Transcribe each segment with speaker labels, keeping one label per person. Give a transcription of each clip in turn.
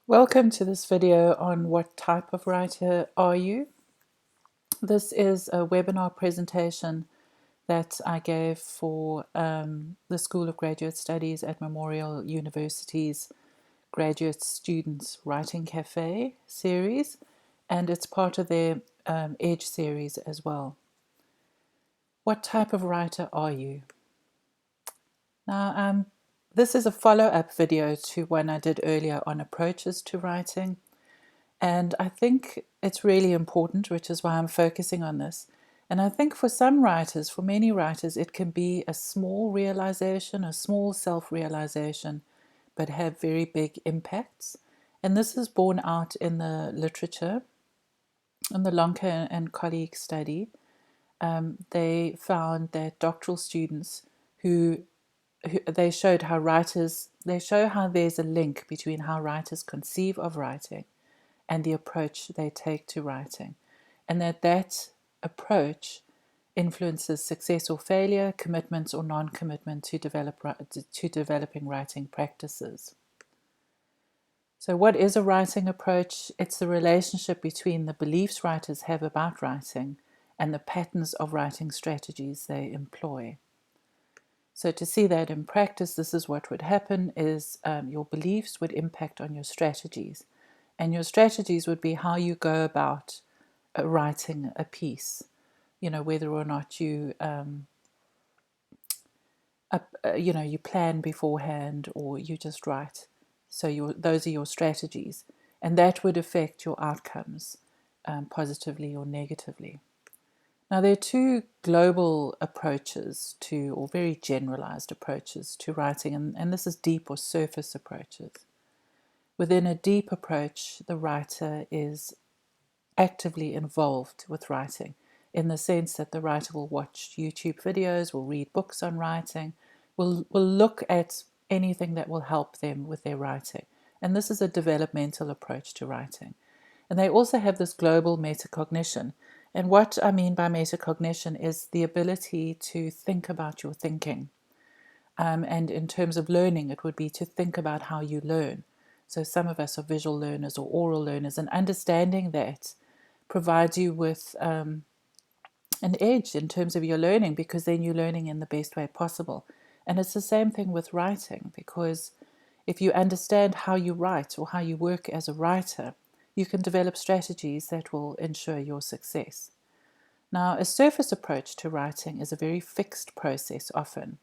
Speaker 1: Welcome to this video on what type of writer are you. This is a webinar presentation that I gave for the School of Graduate Studies at Memorial University's Graduate Students Writing Cafe series, and it's part of their Edge series as well. What type of writer are you? Now, this is a follow-up video to one I did earlier on approaches to writing. And I think it's really important, which is why I'm focusing on this. And I think for some writers, for many writers, it can be a small realization, a small self-realization, but have very big impacts. And this is borne out in the literature. In the Lonker and colleague study, they found that doctoral students who they showed how writers, they show how there's a link between how writers conceive of writing and the approach they take to writing, and that approach influences success or failure, commitment or non-commitment to developing writing practices. So what is a writing approach? It's the relationship between the beliefs writers have about writing and the patterns of writing strategies they employ. So to see that in practice, this is what would happen is your beliefs would impact on your strategies. And your strategies would be how you go about writing a piece, whether or not you, you plan beforehand or you just write. So those are your strategies. And that would affect your outcomes positively or negatively. Now, there are two global approaches to, or very generalized approaches to writing, and this is deep or surface approaches. Within a deep approach, the writer is actively involved with writing in the sense that the writer will watch YouTube videos, will read books on writing, will look at anything that will help them with their writing. And this is a developmental approach to writing. And they also have this global metacognition. And what I mean by metacognition is the ability to think about your thinking. And in terms of learning, it would be to think about how you learn. So some of us are visual learners or oral learners, and understanding that provides you with an edge in terms of your learning, because then you're learning in the best way possible. And it's the same thing with writing, because if you understand how you write or how you work as a writer, you can develop strategies that will ensure your success. Now, a surface approach to writing is a very fixed process often,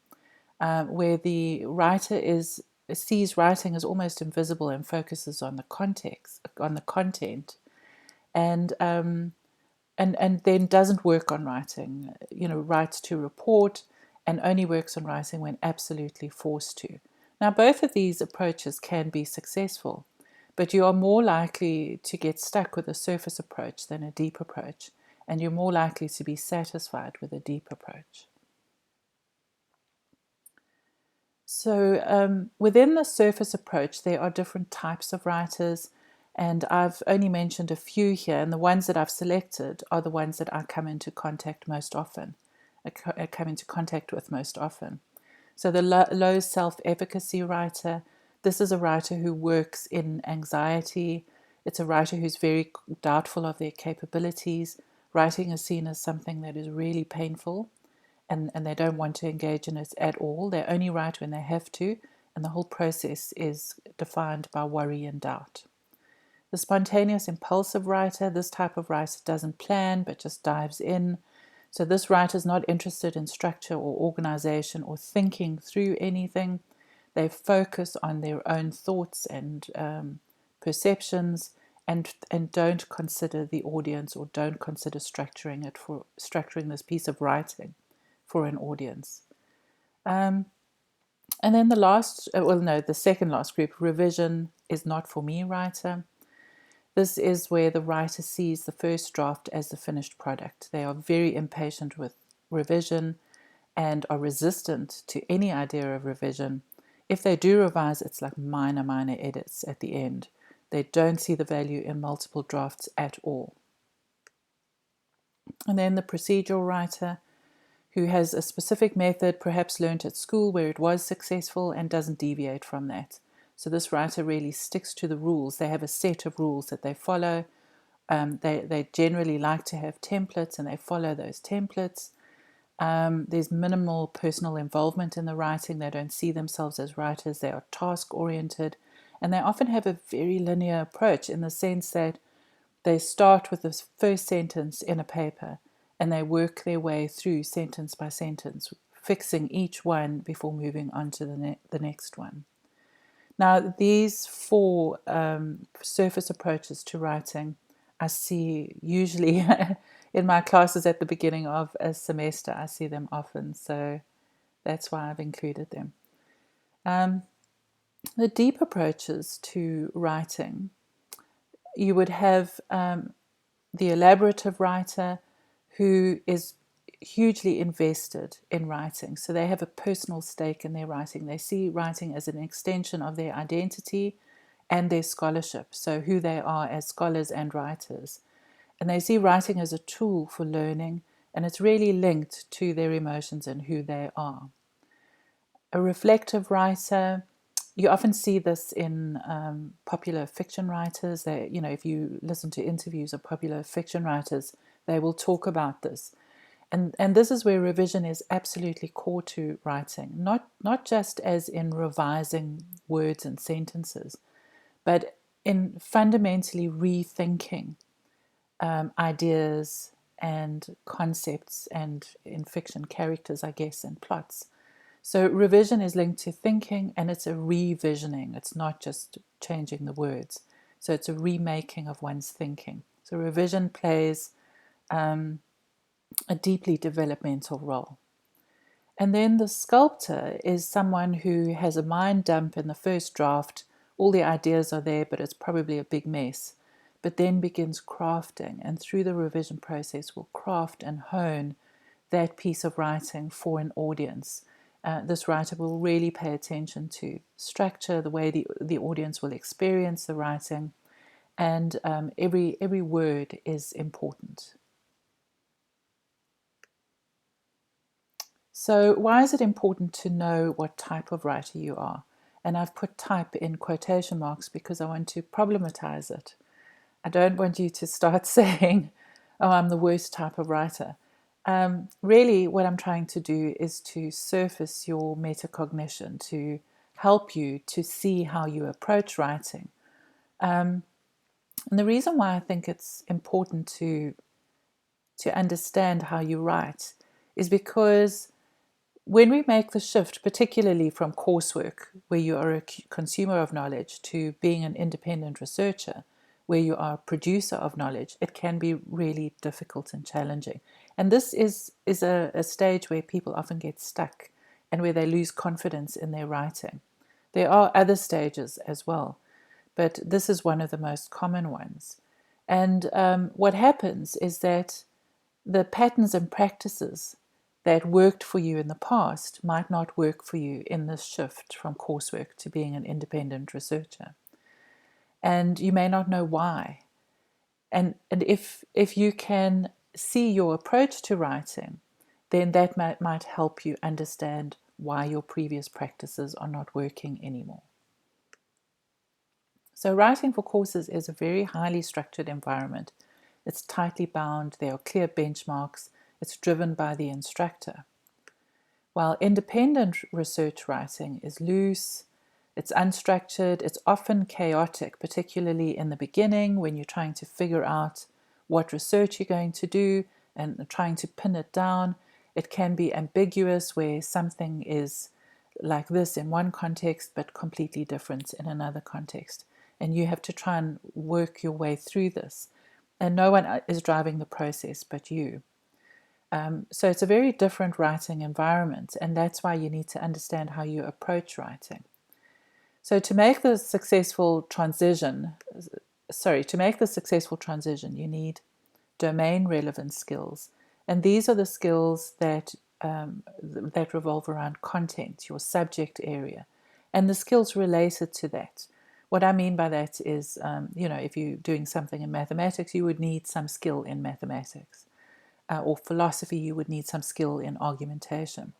Speaker 1: where the writer sees writing as almost invisible and focuses on the context, on the content, and then doesn't work on writing. Writes to report and only works on writing when absolutely forced to. Now, both of these approaches can be successful, but you are more likely to get stuck with a surface approach than a deep approach, and you're more likely to be satisfied with a deep approach. So within the surface approach, there are different types of writers, and I've only mentioned a few here, and the ones that I've selected are the ones that I come into contact most often, I come into contact with most often. So the low self-efficacy writer, this is a writer who works in anxiety. It's a writer who's very doubtful of their capabilities. Writing is seen as something that is really painful, and they don't want to engage in it at all. They only write when they have to, and the whole process is defined by worry and doubt. The spontaneous impulsive writer, this type of writer doesn't plan but just dives in. So this writer is not interested in structure or organization or thinking through anything. They focus on their own thoughts and perceptions, and don't consider the audience, or don't consider structuring this piece of writing for an audience. And then the second last group, revision is not for me writer. This is where the writer sees the first draft as the finished product. They are very impatient with revision and are resistant to any idea of revision. If they do revise, it's like minor edits at the end. They don't see the value in multiple drafts at all. And then the procedural writer, who has a specific method, perhaps learnt at school where it was successful, and doesn't deviate from that. So this writer really sticks to the rules. They have a set of rules that they follow. They generally like to have templates, and they follow those templates. There's minimal personal involvement in the writing. They don't see themselves as writers. They are task-oriented, and they often have a very linear approach in the sense that they start with the first sentence in a paper, and they work their way through sentence by sentence, fixing each one before moving on to the next one. Now, these four surface approaches to writing I see usually in my classes at the beginning of a semester. I see them often, so that's why I've included them. The deep approaches to writing, you would have the elaborative writer who is hugely invested in writing. So they have a personal stake in their writing. They see writing as an extension of their identity and their scholarship, so who they are as scholars and writers. And they see writing as a tool for learning, and it's really linked to their emotions and who they are. A reflective writer, you often see this in popular fiction writers. If you listen to interviews of popular fiction writers, they will talk about this. And this is where revision is absolutely core to writing, not just as in revising words and sentences, but in fundamentally rethinking ideas and concepts, and in fiction, characters, I guess, and plots. So revision is linked to thinking, and it's a revisioning. It's not just changing the words. So it's a remaking of one's thinking. So revision plays a deeply developmental role. And then the sculptor is someone who has a mind dump in the first draft. All the ideas are there, but it's probably a big mess. But then begins crafting, and through the revision process will craft and hone that piece of writing for an audience. This writer will really pay attention to structure, the way the audience will experience the writing, and every word is important. So why is it important to know what type of writer you are? And I've put type in quotation marks because I want to problematize it. I don't want you to start saying, oh, I'm the worst type of writer. Really, what I'm trying to do is to surface your metacognition, to help you to see how you approach writing. And the reason why I think it's important to understand how you write is because when we make the shift, particularly from coursework, where you are a consumer of knowledge, to being an independent researcher, where you are a producer of knowledge, it can be really difficult and challenging. And this is a stage where people often get stuck and where they lose confidence in their writing. There are other stages as well, but this is one of the most common ones. And what happens is that the patterns and practices that worked for you in the past might not work for you in this shift from coursework to being an independent researcher. And you may not know why. And if you can see your approach to writing, then that might help you understand why your previous practices are not working anymore. So writing for courses is a very highly structured environment. It's tightly bound, there are clear benchmarks, it's driven by the instructor. While independent research writing is loose, it's unstructured, it's often chaotic, particularly in the beginning when you're trying to figure out what research you're going to do and trying to pin it down. It can be ambiguous, where something is like this in one context but completely different in another context. And you have to try and work your way through this. And no one is driving the process but you. So it's a very different writing environment, and that's why you need to understand how you approach writing. So to make the successful transition, you need domain relevant skills, and these are the skills that revolve around content, your subject area, and the skills related to that. What I mean by that is, if you're doing something in mathematics, you would need some skill in mathematics. Or philosophy, you would need some skill in argumentation.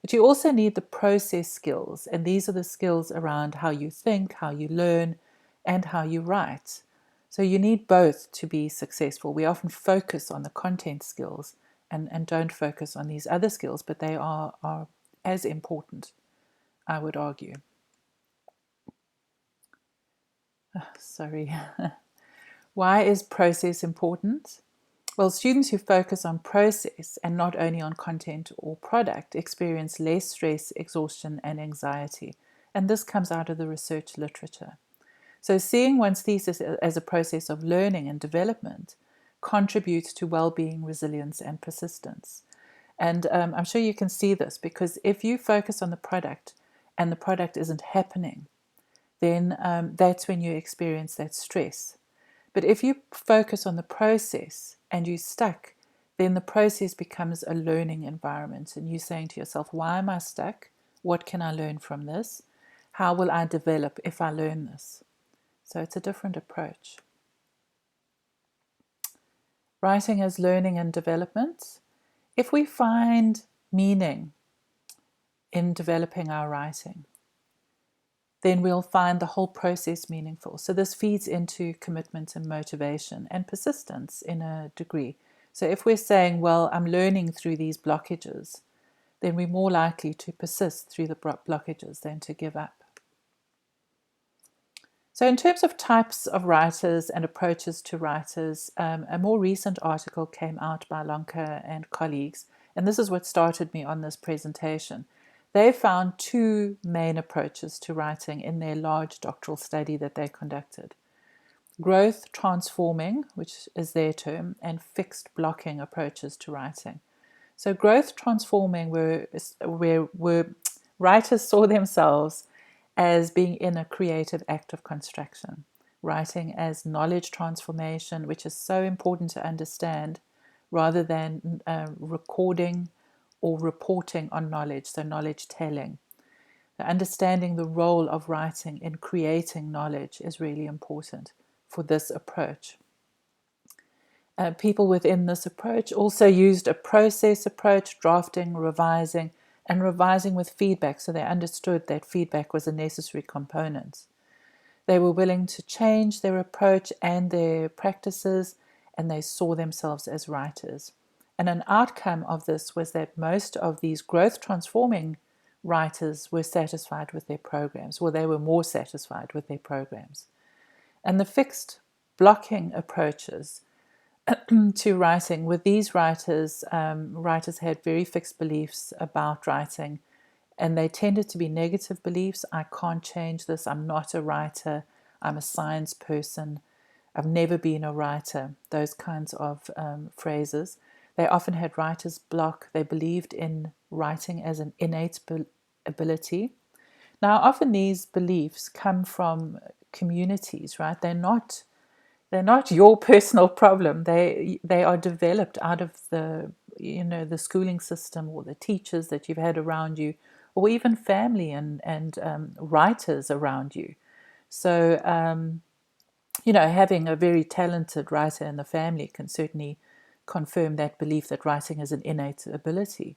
Speaker 1: But you also need the process skills, and these are the skills around how you think, how you learn, and how you write. So you need both to be successful. We often focus on the content skills and don't focus on these other skills, but they are as important, I would argue. Sorry. Why is process important? Well, students who focus on process and not only on content or product experience less stress, exhaustion, and anxiety. And this comes out of the research literature. So, seeing one's thesis as a process of learning and development contributes to well-being, resilience, and persistence. And I'm sure you can see this, because if you focus on the product and the product isn't happening, then that's when you experience that stress. But if you focus on the process and you're stuck, then the process becomes a learning environment. And you're saying to yourself, why am I stuck? What can I learn from this? How will I develop if I learn this? So it's a different approach. Writing as learning and development. If we find meaning in developing our writing, then we'll find the whole process meaningful. So this feeds into commitment and motivation and persistence in a degree. So if we're saying, well, I'm learning through these blockages, then we're more likely to persist through the blockages than to give up. So in terms of types of writers and approaches to writers, a more recent article came out by Lonka and colleagues, and this is what started me on this presentation. They found two main approaches to writing in their large doctoral study that they conducted. Growth transforming, which is their term, and fixed blocking approaches to writing. So growth transforming were writers saw themselves as being in a creative act of construction, writing as knowledge transformation, which is so important to understand, rather than recording or reporting on knowledge, so knowledge telling. Understanding the role of writing in creating knowledge is really important for this approach. People within this approach also used a process approach, drafting, revising, and revising with feedback, so they understood that feedback was a necessary component. They were willing to change their approach and their practices, and they saw themselves as writers. And an outcome of this was that most of these growth transforming writers were satisfied with their programs, or they were more satisfied with their programs. And the fixed blocking approaches to writing, with these writers, writers had very fixed beliefs about writing, and they tended to be negative beliefs. I can't change this. I'm not a writer. I'm a science person. I've never been a writer. Those kinds of phrases. They often had writer's block. They believed in writing as an innate ability. Now, often these beliefs come from communities, right? They're not your personal problem. They are developed out of the schooling system, or the teachers that you've had around you, or even family and writers around you. So having a very talented writer in the family can certainly confirm that belief that writing is an innate ability.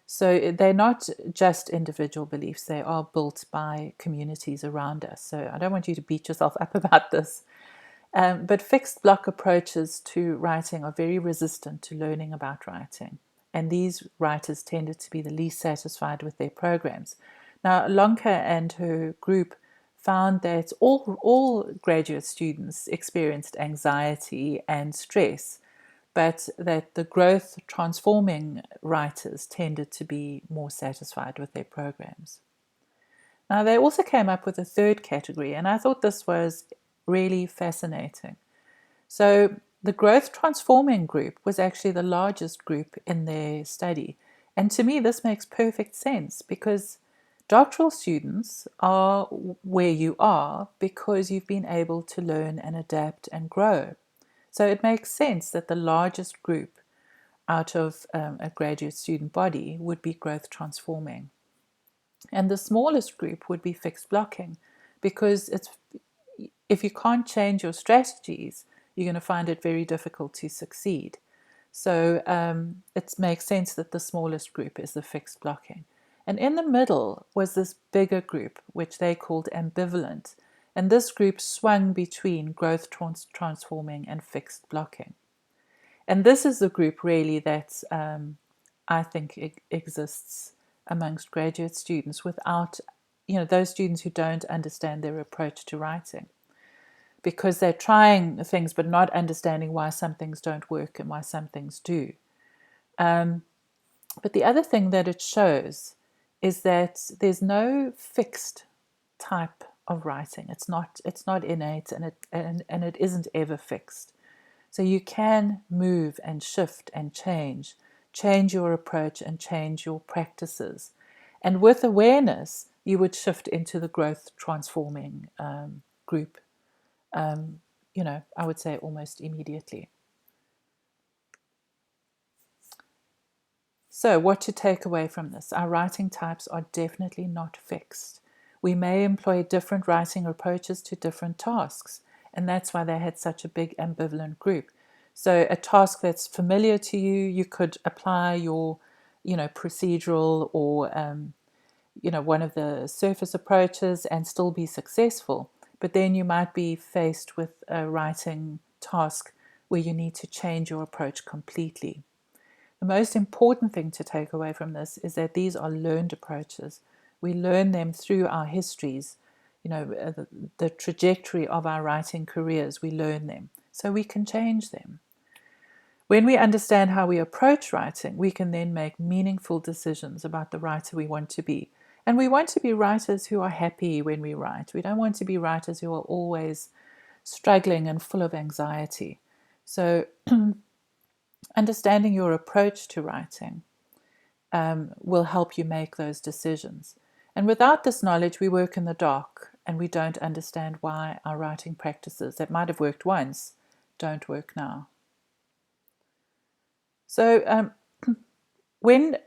Speaker 1: So they're not just individual beliefs, they are built by communities around us. So I don't want you to beat yourself up about this. But fixed block approaches to writing are very resistant to learning about writing. And these writers tended to be the least satisfied with their programs. Now, Lonka and her group found that all graduate students experienced anxiety and stress, but that the growth transforming writers tended to be more satisfied with their programs. Now, they also came up with a third category, and I thought this was really fascinating. So the growth transforming group was actually the largest group in their study. And to me, this makes perfect sense, because doctoral students are where you are because you've been able to learn and adapt and grow. So it makes sense that the largest group out of a graduate student body would be growth transforming. And the smallest group would be fixed blocking, because if you can't change your strategies, you're going to find it very difficult to succeed. So it makes sense that the smallest group is the fixed blocking. And in the middle was this bigger group, which they called ambivalent. And this group swung between growth transforming and fixed blocking. And this is the group really that I think exists amongst graduate students without, those students who don't understand their approach to writing, because they're trying things but not understanding why some things don't work and why some things do. But the other thing that it shows is that there's no fixed type of writing. It's not innate, and it isn't ever fixed. So you can move and shift and change your approach and change your practices. And with awareness, you would shift into the growth transforming group, I would say almost immediately. So what to take away from this? Our writing types are definitely not fixed. We may employ different writing approaches to different tasks, and that's why they had such a big ambivalent group. So a task that's familiar to you, you could apply your, procedural or, one of the surface approaches and still be successful. But then you might be faced with a writing task where you need to change your approach completely. The most important thing to take away from this is that these are learned approaches. We learn them through our histories, the trajectory of our writing careers, we learn them, so we can change them. When we understand how we approach writing, we can then make meaningful decisions about the writer we want to be. And we want to be writers who are happy when we write. We don't want to be writers who are always struggling and full of anxiety. So understanding your approach to writing will help you make those decisions. And without this knowledge, we work in the dark and we don't understand why our writing practices that might have worked once don't work now. So when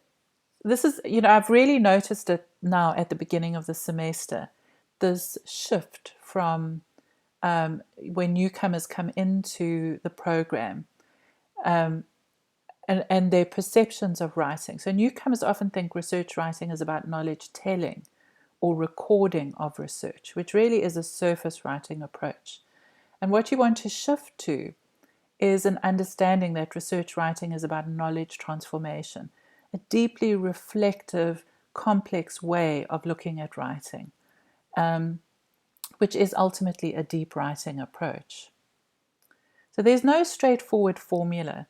Speaker 1: this is, I've really noticed it now at the beginning of the semester, this shift from when newcomers come into the program and their perceptions of writing. So newcomers often think research writing is about knowledge telling or recording of research, which really is a surface writing approach. And what you want to shift to is an understanding that research writing is about knowledge transformation, a deeply reflective, complex way of looking at writing, which is ultimately a deep writing approach. So there's no straightforward formula.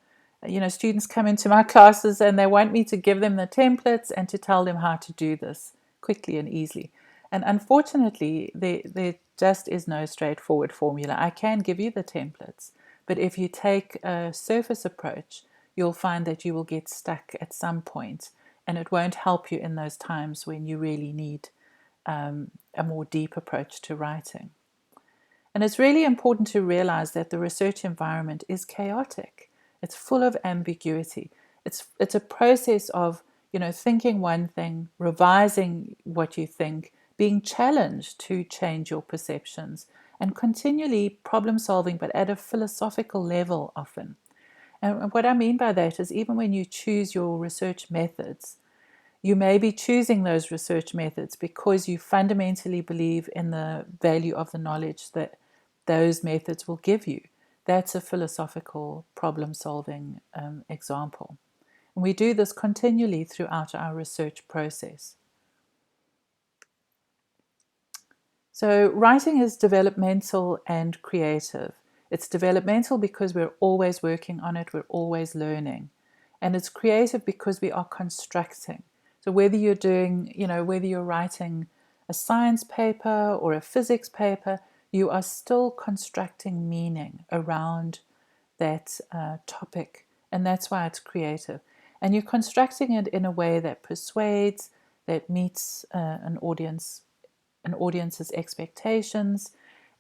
Speaker 1: Students come into my classes and they want me to give them the templates and to tell them how to do this quickly and easily. And unfortunately, there just is no straightforward formula. I can give you the templates, but if you take a surface approach, you'll find that you will get stuck at some point, and it won't help you in those times when you really need a more deep approach to writing. And it's really important to realize that the research environment is chaotic. It's full of ambiguity. It's a process of, thinking one thing, revising what you think, being challenged to change your perceptions, and continually problem solving, but at a philosophical level often. And what I mean by that is even when you choose your research methods, you may be choosing those research methods because you fundamentally believe in the value of the knowledge that those methods will give you. That's a philosophical problem-solving example. And we do this continually throughout our research process. So writing is developmental and creative. It's developmental because we're always working on it, we're always learning. And it's creative because we are constructing. So whether you're doing, whether you're writing a science paper or a physics paper, you are still constructing meaning around that topic. And that's why it's creative. And you're constructing it in a way that persuades, that meets an audience's expectations,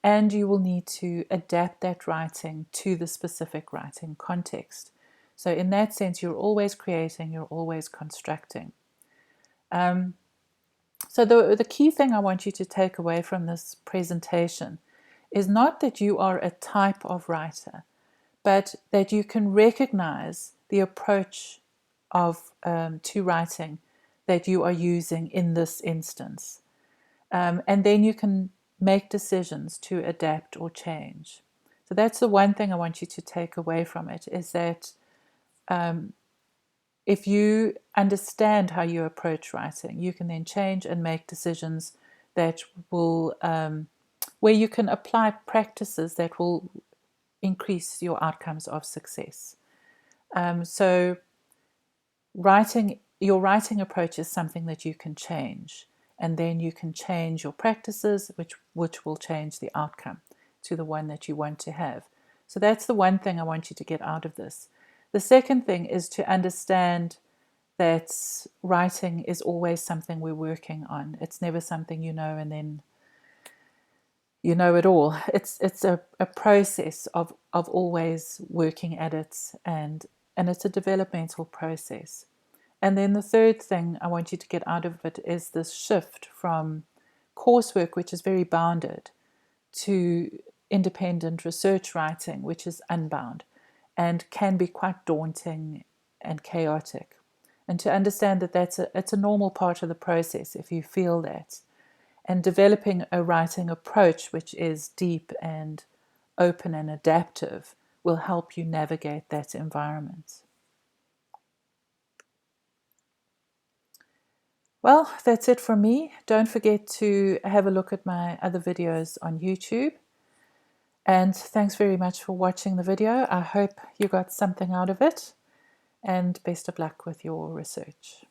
Speaker 1: and you will need to adapt that writing to the specific writing context. So in that sense, you're always creating, you're always constructing. So the key thing I want you to take away from this presentation is not that you are a type of writer, but that you can recognize the approach to writing that you are using in this instance. And then you can make decisions to adapt or change. So that's the one thing I want you to take away from it, is that if you understand how you approach writing, you can then change and make decisions that will, where you can apply practices that will increase your outcomes of success. So your writing approach is something that you can change, and then you can change your practices, which will change the outcome to the one that you want to have. So that's the one thing I want you to get out of this. The second thing is to understand that writing is always something we're working on. It's never something you know and then you know it all. It's a process of always working at it, and it's a developmental process. And then the third thing I want you to get out of it is this shift from coursework, which is very bounded, to independent research writing, which is unbound and can be quite daunting and chaotic. And to understand that it's a normal part of the process if you feel that. And developing a writing approach which is deep and open and adaptive will help you navigate that environment. Well, that's it from me. Don't forget to have a look at my other videos on YouTube. And thanks very much for watching the video. I hope you got something out of it, and best of luck with your research.